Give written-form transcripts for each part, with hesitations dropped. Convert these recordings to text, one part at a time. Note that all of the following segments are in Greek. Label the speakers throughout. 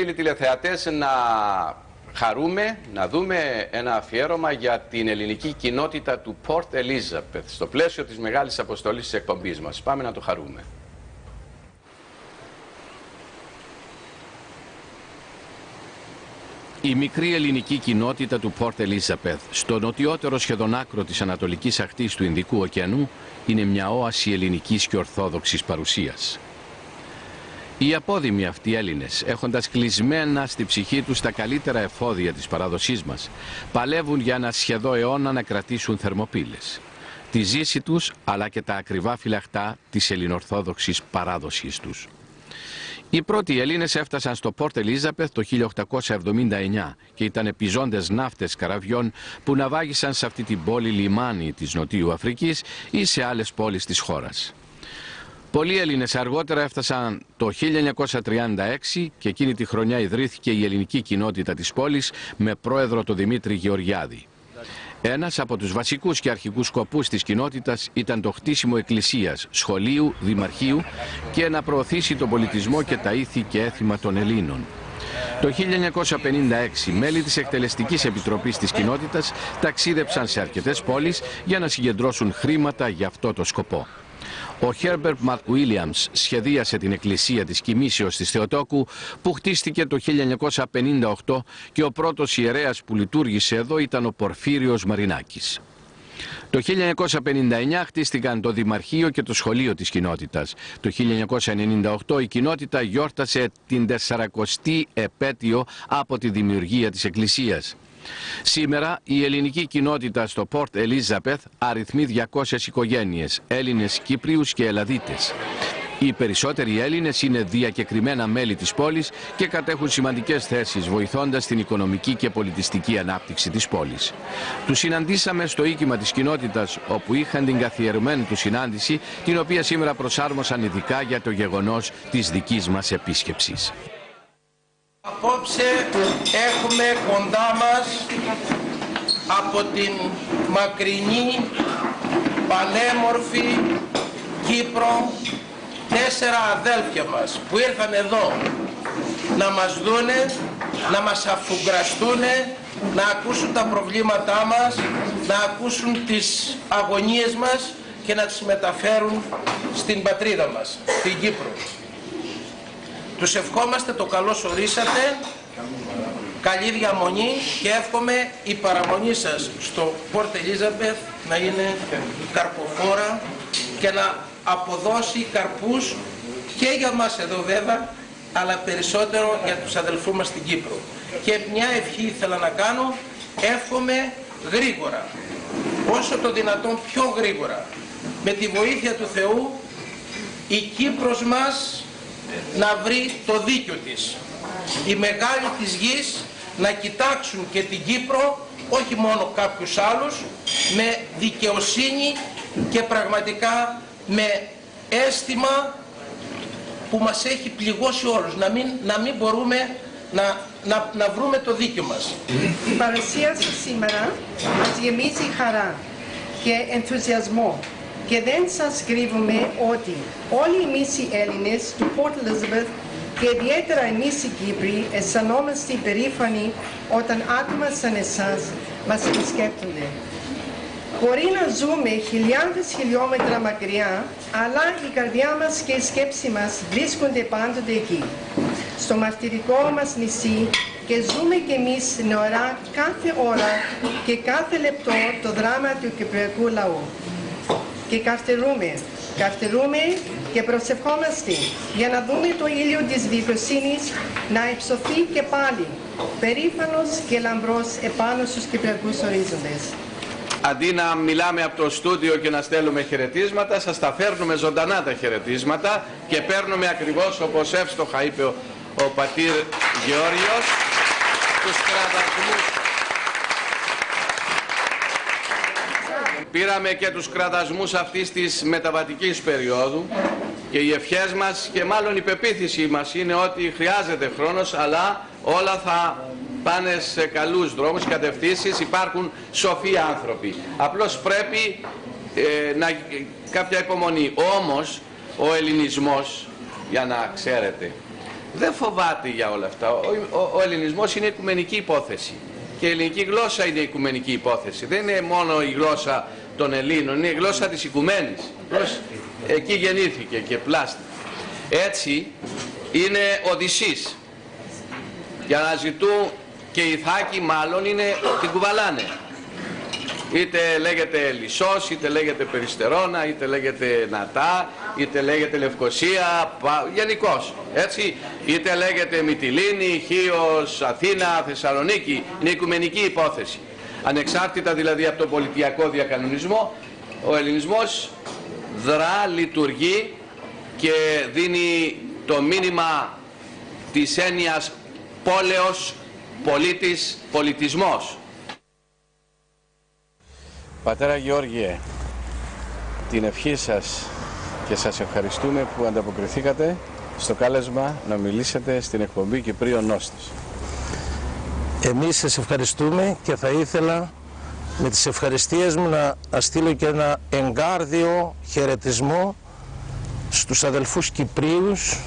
Speaker 1: φίλοι τηλεθεατές, να χαρούμε να δούμε ένα αφιέρωμα για την ελληνική κοινότητα του Port Elizabeth στο πλαίσιο της μεγάλης αποστολής της εκπομπής μας. Πάμε να το χαρούμε. Η μικρή ελληνική κοινότητα του Port Elizabeth, στο νοτιότερο σχεδόν άκρο της ανατολικής ακτής του Ινδικού ωκεανού, είναι μια όαση ελληνικής και ορθόδοξης παρουσίας. Οι απόδημοι αυτοί Έλληνες, έχοντας κλεισμένα στη ψυχή τους τα καλύτερα εφόδια της παράδοσής μας, παλεύουν για ένα σχεδόν αιώνα να κρατήσουν θερμοπύλες. Τη ζήση τους, αλλά και τα ακριβά φυλαχτά της ελληνορθόδοξης παράδοσης τους. Οι πρώτοι Έλληνες έφτασαν στο Port Elizabeth το 1879 και ήταν επιζώντες ναύτες καραβιών που ναυάγησαν σε αυτή την πόλη λιμάνι της Νοτιού Αφρικής ή σε άλλες πόλεις της χώρας. Πολλοί Έλληνες αργότερα έφτασαν το 1936 και εκείνη τη χρονιά ιδρύθηκε η ελληνική κοινότητα της πόλης με πρόεδρο τον Δημήτρη Γεωργιάδη. Ένας από τους βασικούς και αρχικούς σκοπούς της κοινότητας ήταν το χτίσιμο εκκλησίας, σχολείου, δημαρχείου και να προωθήσει τον πολιτισμό και τα ήθη και έθιμα των Ελλήνων. Το 1956 μέλη της Εκτελεστικής Επιτροπής της κοινότητας ταξίδεψαν σε αρκετές πόλεις για να συγκεντρώσουν χρήματα για αυτό το σκοπό. Ο Herbert McWilliams σχεδίασε την εκκλησία της Κοιμήσεως της Θεοτόκου που χτίστηκε το 1958 και ο πρώτος ιερέας που λειτουργήσε εδώ ήταν ο Πορφύριος Μαρινάκης. Το 1959 χτίστηκαν το Δημαρχείο και το Σχολείο της κοινότητας. Το 1998 η κοινότητα γιόρτασε την 40η επέτειο από τη δημιουργία της εκκλησίας. Σήμερα η ελληνική κοινότητα στο Port Elizabeth αριθμεί 200 οικογένειες, Έλληνες, Κύπριους και Ελλαδίτες. Οι περισσότεροι Έλληνες είναι διακεκριμένα μέλη της πόλης και κατέχουν σημαντικές θέσεις, βοηθώντας την οικονομική και πολιτιστική ανάπτυξη της πόλης. Τους συναντήσαμε στο οίκημα της κοινότητας, όπου είχαν την καθιερωμένη του συνάντηση, την οποία σήμερα προσάρμοσαν ειδικά για το γεγονός της δικής μας επίσκεψης.
Speaker 2: Απόψε έχουμε κοντά μας από την μακρινή, πανέμορφη Κύπρο 4 αδέλφια μας που ήρθαν εδώ να μας δούνε, να μας αφουγκραστούνε, να ακούσουν τα προβλήματά μας, να ακούσουν τις αγωνίες μας και να τις μεταφέρουν στην πατρίδα μας, στην Κύπρο. Τους ευχόμαστε το καλώς ορίσατε, καλή διαμονή και εύχομαι η παραμονή σας στο Port Elizabeth να είναι καρποφόρα και να αποδώσει καρπούς και για μας εδώ βέβαια, αλλά περισσότερο για τους αδελφούς μας στην Κύπρο. Και μια ευχή ήθελα να κάνω, εύχομαι γρήγορα, όσο το δυνατόν πιο γρήγορα, με τη βοήθεια του Θεού, η Κύπρος μας να βρει το δίκιο της. Οι μεγάλοι της γης να κοιτάξουν και την Κύπρο, όχι μόνο κάποιους άλλους, με δικαιοσύνη και πραγματικά με αίσθημα που μας έχει πληγώσει όλους, να μην μπορούμε να βρούμε το δίκιο μας.
Speaker 3: Η παρουσία σας σήμερα μας γεμίζει χαρά και ενθουσιασμό. Και δεν σας κρύβουμε ότι όλοι εμείς οι Έλληνες του Port Elizabeth και ιδιαίτερα εμείς οι Κύπροι αισθανόμαστε περήφανοι όταν άτομα σαν εσάς μας επισκέπτονται. Μπορεί να ζούμε χιλιάδες χιλιόμετρα μακριά, αλλά η καρδιά μας και η σκέψη μας βρίσκονται πάντοτε εκεί, στο μαρτυρικό μας νησί, και ζούμε κι εμείς νεωρά κάθε ώρα και κάθε λεπτό το δράμα του κυπριακού λαού. Και καρτερούμε και προσευχόμαστε για να δούμε το ήλιο της δικαιοσύνης να υψωθεί και πάλι, περήφανος και λαμπρός επάνω στους κυπριακούς ορίζοντες.
Speaker 1: Αντί να μιλάμε από το στούντιο και να στέλνουμε χαιρετίσματα, σας τα φέρνουμε ζωντανά τα χαιρετίσματα και παίρνουμε ακριβώς όπως εύστοχα είπε ο πατήρ Γεώργιος, τους κραδασμούς. Πήραμε και τους κραδασμούς αυτής της μεταβατικής περίοδου και οι ευχές μας και μάλλον η πεποίθησή μας είναι ότι χρειάζεται χρόνος, αλλά όλα θα πάνε σε καλούς δρόμους, κατευθύνσεις, υπάρχουν σοφοί άνθρωποι. Απλώς πρέπει κάποια υπομονή. Όμως ο ελληνισμός, για να ξέρετε, δεν φοβάται για όλα αυτά. Ο ελληνισμός είναι οικουμενική υπόθεση. Και η ελληνική γλώσσα είναι οικουμενική υπόθεση. Δεν είναι μόνο η γλώσσα των Ελλήνων, είναι η γλώσσα της οικουμένης. Εκεί γεννήθηκε και πλάστη. Έτσι είναι Οδυσσής. Και αναζητούν και οι Ιθάκοι μάλλον είναι, την κουβαλάνε. Είτε λέγεται Λυσσός, είτε λέγεται Περιστερώνα, είτε λέγεται Νατά, είτε λέγεται Λευκοσία, γενικώς, έτσι, είτε λέγεται Μυτιλήνη, Χίος, Αθήνα, Θεσσαλονίκη, είναι οικουμενική υπόθεση. Ανεξάρτητα δηλαδή από τον πολιτιακό διακανονισμό, ο ελληνισμός δρά, λειτουργεί και δίνει το μήνυμα της έννοιας πόλεως, πολίτης, πολιτισμός. Πατέρα Γεώργιε, την ευχή σας και σας ευχαριστούμε που ανταποκριθήκατε στο κάλεσμα να μιλήσετε στην εκπομπή Κυπρίων Νόστης.
Speaker 4: Εμείς σας ευχαριστούμε και θα ήθελα με τις ευχαριστίες μου να στείλω και ένα εγκάρδιο χαιρετισμό στους αδελφούς Κυπρίους,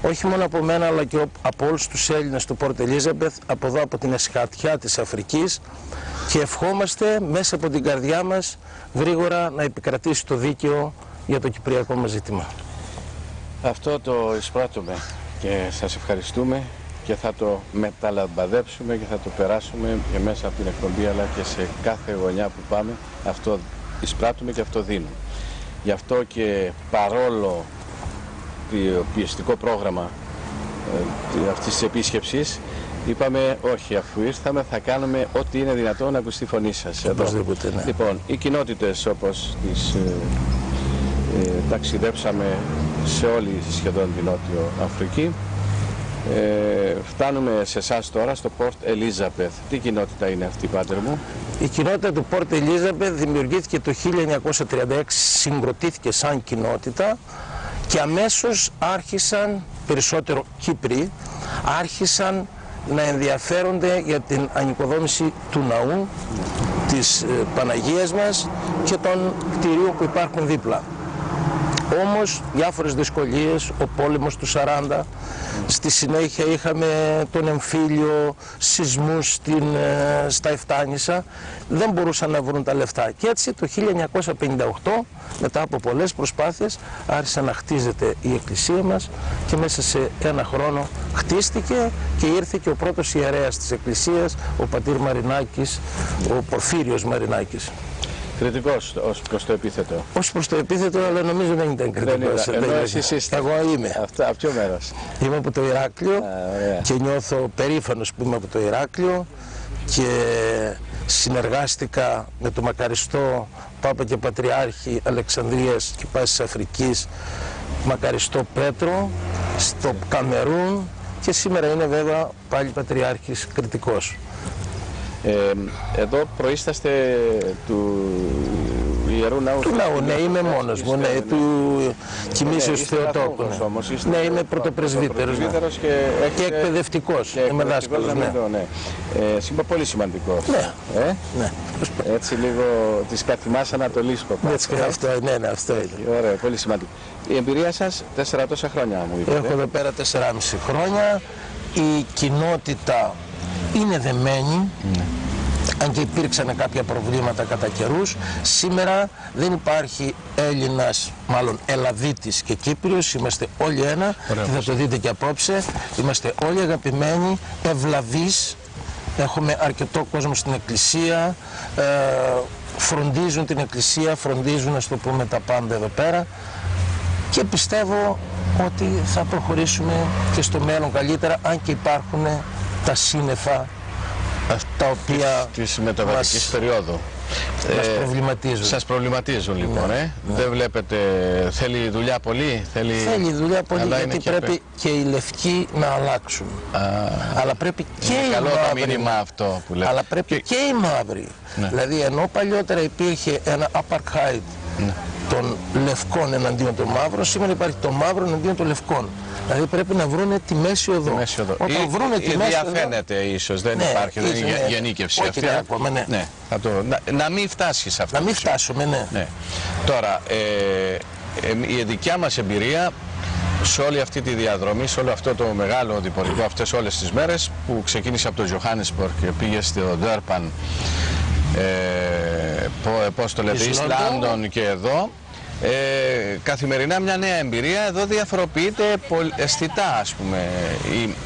Speaker 4: όχι μόνο από μένα αλλά και από όλους τους Έλληνες του Πόρτ Ελίζαμπεθ, από εδώ από την εσχατιά της Αφρικής, και ευχόμαστε μέσα από την καρδιά μας γρήγορα να επικρατήσει το δίκαιο για το κυπριακό μας ζήτημα.
Speaker 1: Αυτό το εισπράττουμε και σας ευχαριστούμε και θα το μεταλαμπαδέψουμε και θα το περάσουμε και μέσα από την εκπομπή αλλά και σε κάθε γωνιά που πάμε. Αυτό εισπράττουμε και αυτό δίνουμε. Γι' αυτό και παρόλο το πιεστικό πρόγραμμα αυτής της επίσκεψης, είπαμε όχι, αφού ήρθαμε θα κάνουμε ό,τι είναι δυνατόν να ακουστεί η φωνή σας εδώ.
Speaker 4: Ναι.
Speaker 1: Λοιπόν, οι κοινότητες όπως τις ταξιδέψαμε σε όλη σχεδόν την Νότιο Αφρική, φτάνουμε σε εσάς τώρα στο Πόρτ Ελίζαμπεθ. Τι κοινότητα είναι αυτή, πάτερ μου?
Speaker 4: Η κοινότητα του Πόρτ Ελίζαμπεθ δημιουργήθηκε το 1936, συγκροτήθηκε σαν κοινότητα και αμέσως άρχισαν, περισσότερο Κύπροι, άρχισαν να ενδιαφέρονται για την ανοικοδόμηση του ναού, της Παναγίας μας και των κτηρίων που υπάρχουν δίπλα. Όμως διάφορες δυσκολίες, ο πόλεμος του 40, στη συνέχεια είχαμε τον εμφύλιο, σεισμούς στα Εφτάνησα, δεν μπορούσαν να βρουν τα λεφτά. Και έτσι το 1958, μετά από πολλές προσπάθειες, άρχισε να χτίζεται η εκκλησία μας και μέσα σε ένα χρόνο χτίστηκε και ήρθε και ο πρώτος ιερέας της εκκλησίας, ο πατήρ Μαρινάκης, ο Πορφύριος Μαρινάκης.
Speaker 1: Κριτικός ως προς το επίθετο.
Speaker 4: Ως προς το επίθετο, αλλά νομίζω δεν ήταν κριτικός. Εγώ είμαι.
Speaker 1: Από ποιο μέρος?
Speaker 4: Είμαι από το Ηράκλειο και νιώθω περήφανος που είμαι από το Ηράκλειο και συνεργάστηκα με τον μακαριστό Πάπα και Πατριάρχη Αλεξανδρίας και Πάσης Αφρικής, μακαριστό Πέτρο, στο Καμερούν, και σήμερα είναι βέβαια πάλι Πατριάρχης Κρητικός.
Speaker 1: Εδώ προείσταστε του Ιερού Ναού.
Speaker 4: Του Ναού, ναι, είμαι μόνος μου, ναι, του Κοιμήσεως Θεοτόκου. Ναι, είμαι πρωτοπρεσβύτερος και εκπαιδευτικός, είμαι δάσκαλος.
Speaker 1: Είμαι πολύ σημαντικός.
Speaker 4: Ναι.
Speaker 1: Έτσι λίγο της Κατημάς Ανατολής Παπά.
Speaker 4: Ναι, αυτό είναι.
Speaker 1: Ωραία, πολύ σημαντικό. Η εμπειρία σας 4 τόσα χρόνια μου είπατε.
Speaker 4: Έχω εδώ πέρα 4,5 χρόνια. Η κοινότητα είναι δεμένη, αν και υπήρξαν κάποια προβλήματα κατά καιρούς. Σήμερα δεν υπάρχει Έλληνας, μάλλον Ελλαδίτης και Κύπριος, είμαστε όλοι ένα. Ωραία, και θα το δείτε και απόψε, είμαστε όλοι αγαπημένοι, ευλαβείς, έχουμε αρκετό κόσμο στην εκκλησία, φροντίζουν την εκκλησία, φροντίζουν, ας το πούμε, τα πάντα εδώ πέρα, και πιστεύω ότι θα προχωρήσουμε και στο μέλλον καλύτερα, αν και υπάρχουν τα σύννεφα τα οποία
Speaker 1: της μεταβατικής περίοδου
Speaker 4: μας προβληματίζουν.
Speaker 1: Σας προβληματίζουν λοιπόν, Δεν βλέπετε, θέλει δουλειά πολύ?
Speaker 4: Θέλει δουλειά πολύ, γιατί πρέπει και οι λευκοί να αλλάξουν. Αλλά πρέπει και οι μαύροι.
Speaker 1: Αυτό που λέτε.
Speaker 4: Αλλά πρέπει και οι μαύροι. Δηλαδή, ενώ παλιότερα υπήρχε ένα apartheid των λευκών εναντίον των μαύρων, σήμερα υπάρχει το μαύρο εναντίον των λευκών. Δηλαδή πρέπει να βρούνε τη μέση οδό.
Speaker 1: Όταν βρούνε τη μέση οδό, διαφαίνεται ίσως, δεν υπάρχει, δεν είναι γενίκευση αυτή. Να μην φτάσει σε αυτό.
Speaker 4: Να μην φτάσουμε, ναι.
Speaker 1: Τώρα, η δικιά μας εμπειρία σε όλη αυτή τη διαδρομή, σε όλο αυτό το μεγάλο οδηπορικό αυτές όλες τις μέρες που ξεκίνησε από το Johannesburg και πήγε στο Durban, πώς το λέτε, East London και εδώ. Καθημερινά μια νέα εμπειρία. Εδώ διαφοροποιείται αισθητά, ας πούμε.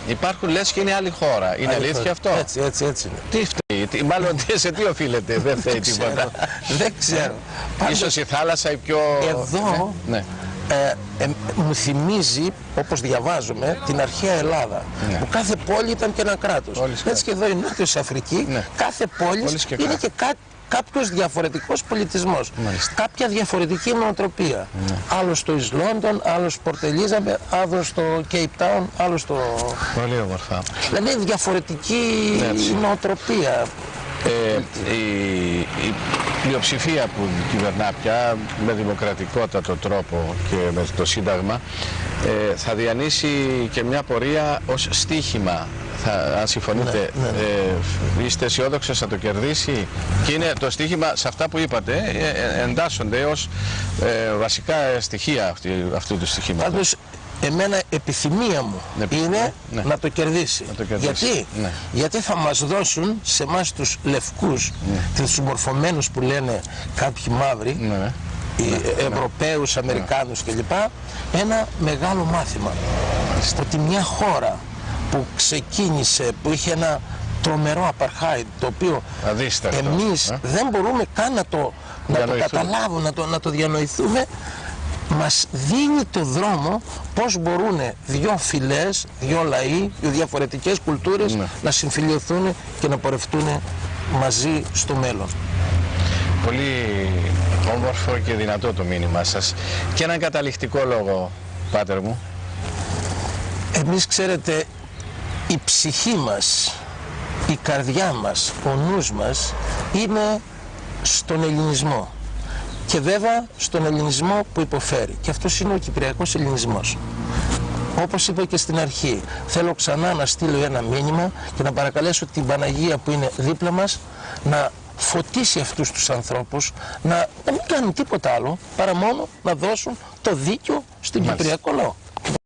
Speaker 1: Υπάρχουν λες και είναι άλλη χώρα. Είναι αλήθεια αυτό?
Speaker 4: Έτσι.
Speaker 1: Τι φταίει, μάλλον σε τι οφείλεται? Δεν φταίει τίποτα.
Speaker 4: Δεν ξέρω.
Speaker 1: Ίσως η θάλασσα η πιο...
Speaker 4: Εδώ
Speaker 1: ναι.
Speaker 4: Μου θυμίζει, όπως διαβάζουμε, την αρχαία Ελλάδα. Ναι. Που κάθε πόλη ήταν και ένα κράτος. Έτσι και εδώ η Νότιος Αφρική, ναι. Κάθε πόλη είναι και κάποιος διαφορετικός πολιτισμός. Μάλιστα. Κάποια διαφορετική νοοτροπία. Ναι. Άλλο στο East London, άλλο στο Port Elizabeth, άλλο στο Cape Town, άλλο στο...
Speaker 1: Πολύ όμορφα.
Speaker 4: Δηλαδή διαφορετική νοοτροπία.
Speaker 1: Η πλειοψηφία που κυβερνά πια με δημοκρατικότατο τρόπο και με το Σύνταγμα θα διανύσει και μια πορεία ως στίχημα. Αν συμφωνείτε, είστε αισιόδοξοι να το κερδίσει? Και είναι το στίχημα, σε αυτά που είπατε, εντάσσονται ως βασικά στοιχεία αυτού του στοιχήματος.
Speaker 4: Πάντως, εμένα επιθυμία μου είναι να το κερδίσει. Γιατί θα μας δώσουν σε εμάς τους λευκούς, τους μορφωμένους που λένε κάποιοι μαύροι, Ευρωπαίους, Αμερικάνους κλπ, ένα μεγάλο μάθημα. Ότι μια χώρα που ξεκίνησε, που είχε ένα τρομερό apartheid, το οποίο εμείς δεν μπορούμε καν να το καταλάβουμε, να το διανοηθούμε, μας δίνει το δρόμο πώς μπορούν δύο φυλές, δύο λαοί, δύο διαφορετικές κουλτούρες να συμφιλιωθούν και να πορευτούν μαζί στο μέλλον.
Speaker 1: Πολύ όμορφο και δυνατό το μήνυμά σας. Και έναν καταληκτικό λόγο, πάτερ μου.
Speaker 4: Εμείς, ξέρετε, η ψυχή μας, η καρδιά μας, ο νους μας είναι στον ελληνισμό. Και βέβαια στον ελληνισμό που υποφέρει. Και αυτός είναι ο Κυπριακός Ελληνισμός. Όπως είπα και στην αρχή, θέλω ξανά να στείλω ένα μήνυμα και να παρακαλέσω την Παναγία που είναι δίπλα μας να φωτίσει αυτούς τους ανθρώπους, να μην κάνουν τίποτα άλλο παρά μόνο να δώσουν το δίκιο στην Κυπριακό λαό.